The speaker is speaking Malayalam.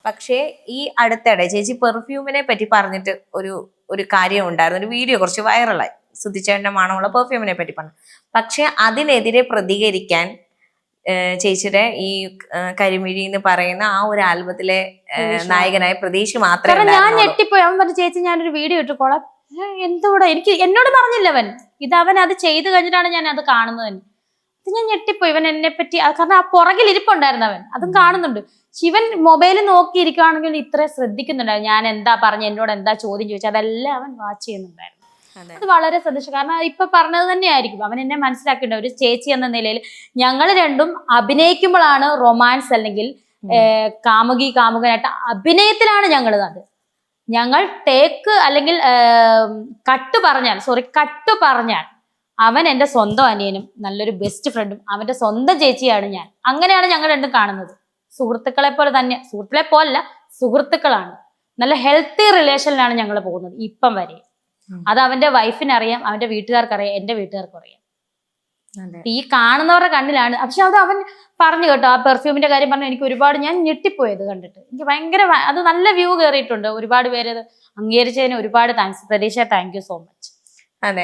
പക്ഷേ ഈ അടുത്തിടെ ചേച്ചി പെർഫ്യൂമിനെ പറ്റി പറഞ്ഞിട്ട് ഒരു കാര്യം ഉണ്ടായിരുന്നു, ഒരു വീഡിയോ കുറച്ച് വൈറലായി, സുധിച്ചേട്ടന്റെ മണമുള്ള പെർഫ്യൂമിനെ പറ്റി പറഞ്ഞു. പക്ഷെ അതിനെതിരെ പ്രതികരിക്കാൻ ചേച്ചിയുടെ ഈ കരിമിഴി എന്ന് പറയുന്ന ആ ഒരു ആൽബത്തിലെ നായകനായ പ്രതീഷ് മാത്രമേ. ഞാൻ ഞെട്ടിപ്പോയി. അവൻ പറഞ്ഞു ചേച്ചി ഞാനൊരു വീഡിയോ ഇട്ടുകൊള്ളാം. എന്തോടാ, എന്നോട് പറഞ്ഞില്ല അവൻ അത് ചെയ്ത് കഴിഞ്ഞിട്ടാണ് ഞാൻ അത് കാണുന്നത്. ഞാൻ ഞെട്ടിപ്പോയി. ഇവൻ എന്നെ പറ്റി, കാരണം ആ പുറകിൽ ഇരിപ്പുണ്ടായിരുന്നു, അവൻ അതും കാണുന്നുണ്ട്. ശിവൻ മൊബൈൽ നോക്കിയിരിക്കുകയാണെങ്കിൽ ഇത്ര ശ്രദ്ധിക്കുന്നുണ്ടായിരുന്നു. ഞാൻ എന്താ പറഞ്ഞ, എന്നോട് എന്താ ചോദ്യം ചോദിച്ചാൽ അതെല്ലാം അവൻ വാച്ച് ചെയ്യുന്നുണ്ടായിരുന്നു. അത് വളരെ ശ്രദ്ധിച്ചു. കാരണം ഇപ്പൊ പറഞ്ഞത് തന്നെയായിരിക്കും. അവൻ എന്നെ മനസ്സിലാക്കിയിട്ടുണ്ട്. ഒരു ചേച്ചി എന്ന നിലയിൽ ഞങ്ങൾ രണ്ടും അഭിനയിക്കുമ്പോഴാണ് റൊമാൻസ് അല്ലെങ്കിൽ കാമുകനായിട്ട് അഭിനയത്തിലാണ് ഞങ്ങൾ. അത് ഞങ്ങൾ ടേക്ക് അല്ലെങ്കിൽ കട്ട് പറഞ്ഞാൽ അവൻ എൻ്റെ സ്വന്തം അനിയനും നല്ലൊരു ബെസ്റ്റ് ഫ്രണ്ടും അവന്റെ സ്വന്തം ചേച്ചിയാണ് ഞാൻ. അങ്ങനെയാണ് ഞങ്ങൾ രണ്ടും കാണുന്നത്. സുഹൃത്തുക്കളെ പോലെ തന്നെ, സുഹൃത്തുക്കളെ പോലല്ല, സുഹൃത്തുക്കളാണ്. നല്ല ഹെൽത്തി റിലേഷനിലാണ് ഞങ്ങൾ പോകുന്നത് ഇപ്പം വരെ. അത് അവന്റെ വൈഫിനറിയാം, അവന്റെ വീട്ടുകാർക്കറിയാം, എന്റെ വീട്ടുകാർക്കും അറിയാം. ഈ കാണുന്നവരുടെ കണ്ണിലാണ്. പക്ഷെ അത് അവൻ പറഞ്ഞു കേട്ടോ, ആ പെർഫ്യൂമിന്റെ കാര്യം പറഞ്ഞു. എനിക്ക് ഒരുപാട്, ഞാൻ ഞെട്ടിപ്പോയത് കണ്ടിട്ട്. എനിക്ക് ഭയങ്കര, അത് നല്ല വ്യൂ കയറിയിട്ടുണ്ട്. ഒരുപാട് പേര് അത് അംഗീകരിച്ചതിന് ഒരുപാട് താങ്ക്സ് പ്രതീക്ഷ. Thank you so much.